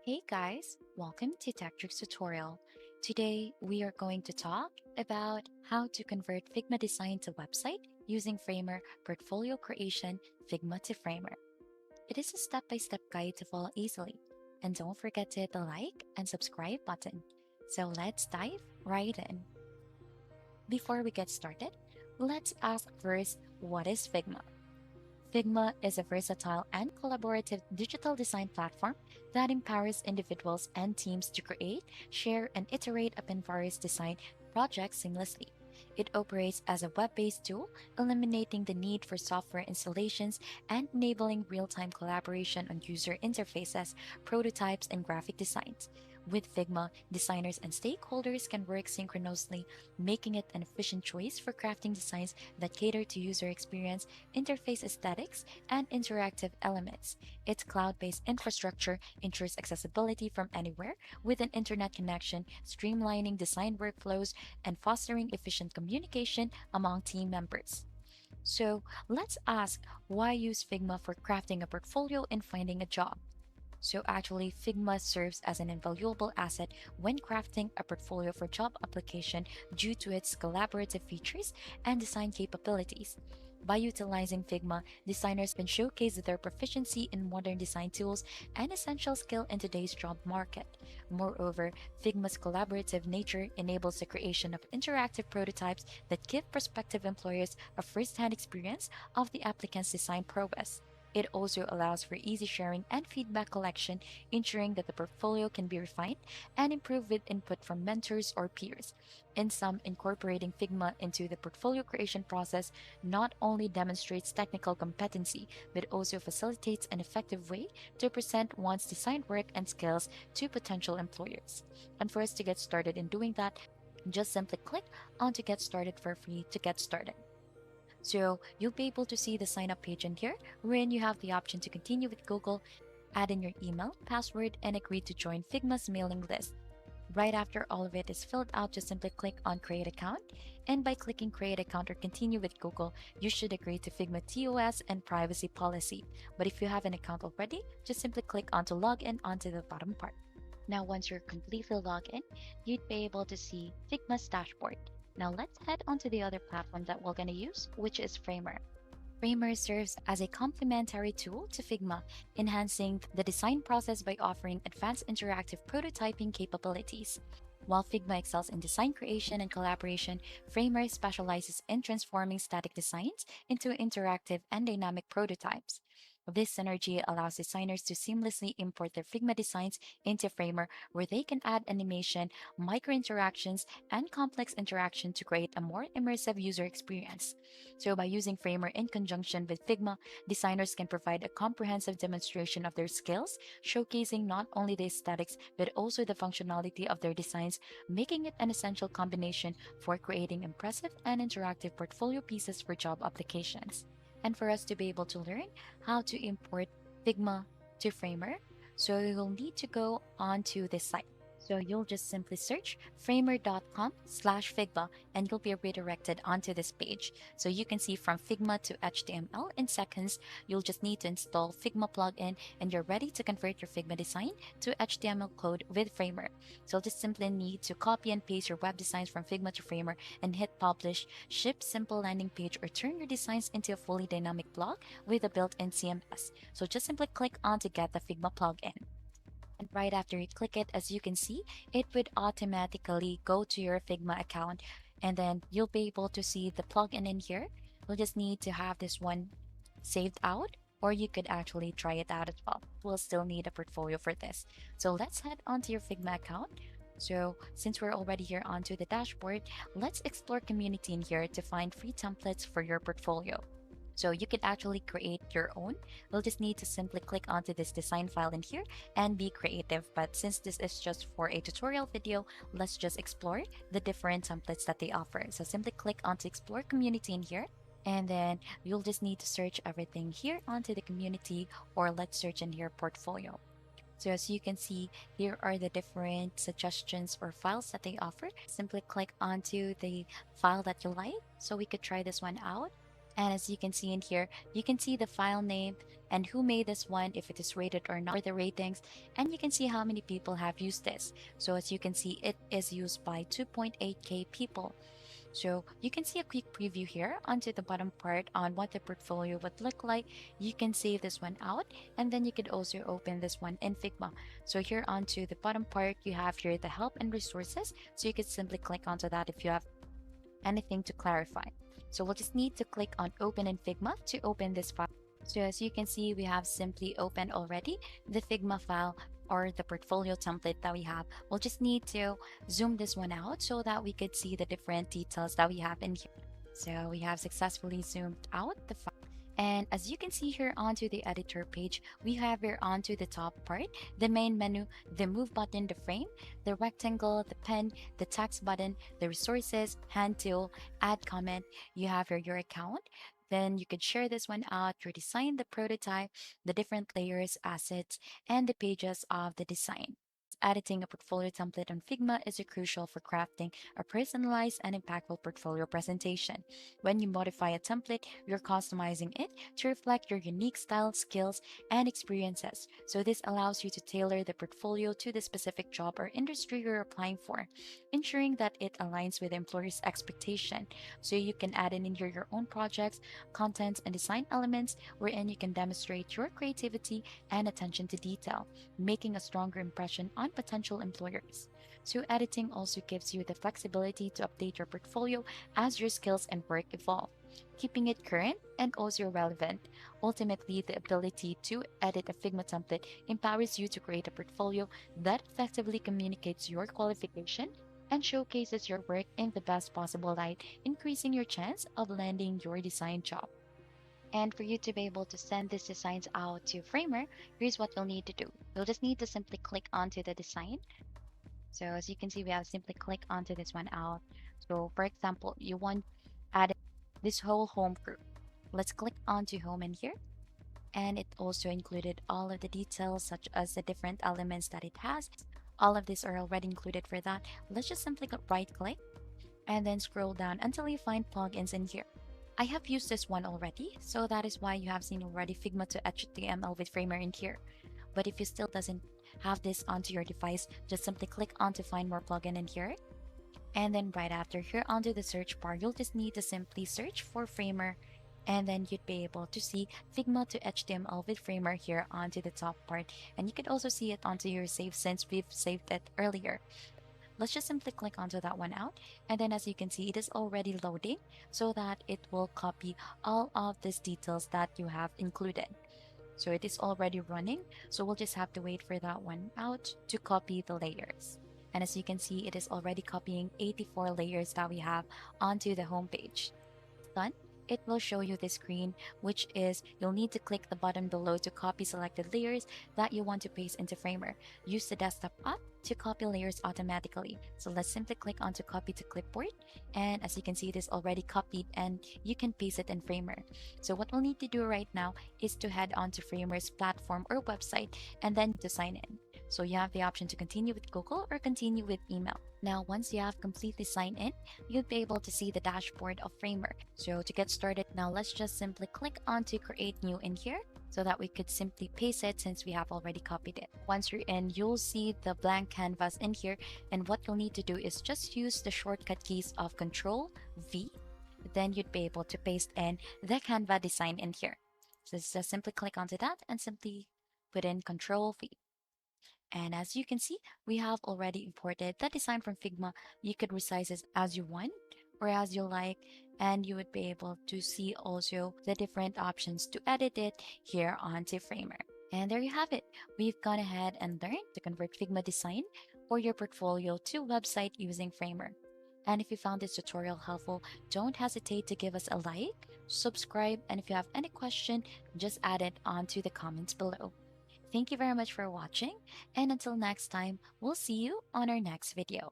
Hey guys, welcome to TechTricks tutorial. Today we are going to talk about how to convert Figma design to website using Framer portfolio creation Figma to Framer. It is a step-by-step guide to follow easily. And don't forget to hit the like and subscribe button. So let's dive right in. Before we get started, let's ask first, what is Figma? Figma is a versatile and collaborative digital design platform that empowers individuals and teams to create, share, and iterate upon various design projects seamlessly. It operates as a web based tool, eliminating the need for software installations and enabling real time collaboration on user interfaces, prototypes, and graphic designs. With Figma, designers and stakeholders can work synchronously, making it an efficient choice for crafting designs that cater to user experience, interface aesthetics, and interactive elements. Its cloud based infrastructure ensures accessibility from anywhere with an internet connection, streamlining design workflows and fostering efficient communication among team members. So let's ask, why use Figma for crafting a portfolio and finding a job? So actually, Figma serves as an invaluable asset when crafting a portfolio for job application due to its collaborative features and design capabilities. By utilizing Figma, designers can showcase their proficiency in modern design tools, an essential skill in today's job market. Moreover, Figma's collaborative nature enables the creation of interactive prototypes that give prospective employers a first-hand experience of the applicant's design prowess. It also allows for easy sharing and feedback collection, ensuring that the portfolio can be refined and improved with input from mentors or peers. In sum, incorporating Figma into the portfolio creation process not only demonstrates technical competency, but also facilitates an effective way to present one's design work and skills to potential employers. And for us to get started in doing that, just simply click on to get started for free to get started. So you'll be able to see the sign up page in here, wherein you have the option to continue with Google, add in your email, password, and agree to join Figma's mailing list. Right after all of it is filled out, just simply click on Create Account. And by clicking Create Account or Continue with Google, you should agree to Figma TOS and privacy policy. But if you have an account already, just simply click on to log in onto the bottom part. Now, once you're completely logged in, you'd be able to see Figma's dashboard. Now, let's head on to the other platform that we're going to use, which is Framer. Framer serves as a complementary tool to Figma, enhancing the design process by offering advanced interactive prototyping capabilities. While Figma excels in design creation and collaboration, Framer specializes in transforming static designs into interactive and dynamic prototypes. This synergy allows designers to seamlessly import their Figma designs into Framer, where they can add animation, micro interactions, and complex interaction to create a more immersive user experience. So, by using Framer in conjunction with Figma, designers can provide a comprehensive demonstration of their skills, showcasing not only the aesthetics but also the functionality of their designs, making it an essential combination for creating impressive and interactive portfolio pieces for job applications. And for us to be able to learn how to import Figma to Framer, so you'll need to go onto this site. So you'll just simply search framer.com/Figma and you'll be redirected onto this page. So you can see from Figma to HTML in seconds. You'll just need to install Figma plugin and you're ready to convert your Figma design to HTML code with Framer. So you'll just simply need to copy and paste your web designs from Figma to Framer and hit publish, ship simple landing page, or turn your designs into a fully dynamic blog with a built-in CMS. So just simply click on to get the Figma plugin. And right after you click it, as you can see, it would automatically go to your Figma account. And then you'll be able to see the plugin in here. You'll just need to have this one saved out, or you could actually try it out as well. We'll still need a portfolio for this. So let's head onto your Figma account. So since we're already here onto the dashboard, let's explore community in here to find free templates for your portfolio. So you could actually create your own. We'll just need to simply click onto this design file in here and be creative. But since this is just for a tutorial video, let's just explore the different templates that they offer. So simply click onto explore community in here. And then you'll just need to search everything here onto the community, or let's search in here portfolio. So as you can see, here are the different suggestions or files that they offer. Simply click onto the file that you like. So we could try this one out. And as you can see in here, you can see the file name and who made this one, if it is rated or not, the ratings, and you can see how many people have used this. So as you can see, it is used by 2.8K people. So you can see a quick preview here onto the bottom part on what the portfolio would look like. You can save this one out, and then you could also open this one in Figma. So here onto the bottom part, you have here the help and resources. So you could simply click onto that if you have anything to clarify. So we'll just need to click on open in Figma to open this file. So as you can see, we have simply opened already the Figma file or the portfolio template that we have. We'll just need to zoom this one out so that we could see the different details that we have in here. So we have successfully zoomed out the file. And as you can see here onto the editor page, we have here onto the top part, the main menu, the move button, the frame, the rectangle, the pen, the text button, the resources, hand tool, add comment. You have here your account. Then you could share this one out, your design, the prototype, the different layers, assets, and the pages of the design. Editing a portfolio template on Figma is crucial for crafting a personalized and impactful portfolio presentation. When you modify a template, you're customizing it to reflect your unique style, skills, and experiences. So this allows you to tailor the portfolio to the specific job or industry you're applying for, ensuring that it aligns with the employer's expectation. So you can add in here your own projects, contents, and design elements wherein you can demonstrate your creativity and attention to detail, making a stronger impression on potential employers. So editing also gives you the flexibility to update your portfolio as your skills and work evolve, keeping it current and also relevant. Ultimately, the ability to edit a Figma template empowers you to create a portfolio that effectively communicates your qualification and showcases your work in the best possible light, increasing your chance of landing your design job. And for you to be able to send these designs out to Framer, here's what you'll need to do. You'll just need to simply click onto the design. So as you can see, we have simply click onto this one out. So for example, you want add this whole home group. Let's click onto home in here. And it also included all of the details such as the different elements that it has. All of these are already included for that. Let's just simply right click and then scroll down until you find plugins in here. I have used this one already, so that is why you have seen already Figma to HTML with Framer in here. But if you still doesn't have this onto your device, just simply click on to find more plugin in here. And then right after here onto the search bar, you'll just need to simply search for Framer, and then you'd be able to see Figma to HTML with Framer here onto the top part. And you could also see it onto your save since we've saved it earlier. Let's just simply click onto that one out. And then as you can see, it is already loading so that it will copy all of these details that you have included. So it is already running. So we'll just have to wait for that one out to copy the layers. And as you can see, it is already copying 84 layers that we have onto the home page. Done, it will show you the screen, which is you'll need to click the button below to copy selected layers that you want to paste into Framer. Use the desktop app to copy layers automatically. So let's simply click onto copy to clipboard. And as you can see, it is already copied and you can paste it in Framer. So what we'll need to do right now is to head onto Framer's platform or website and then to sign in. So you have the option to continue with Google or continue with email. Now, once you have completely signed in, you'll be able to see the dashboard of Framer. So to get started, now let's just simply click on to create new in here so that we could simply paste it since we have already copied it. Once you're in, you'll see the blank canvas in here. And what you'll need to do is just use the shortcut keys of Control V. Then you'd be able to paste in the Canva design in here. So just simply click onto that and simply put in Control V. And as you can see, we have already imported the design from Figma. You could resize it as you want or as you like, and you would be able to see also the different options to edit it here onto Framer. And there you have it. We've gone ahead and learned to convert Figma design or your portfolio to website using Framer. And if you found this tutorial helpful, don't hesitate to give us a like, subscribe, and if you have any question, just add it onto the comments below. Thank you very much for watching, and until next time, we'll see you on our next video.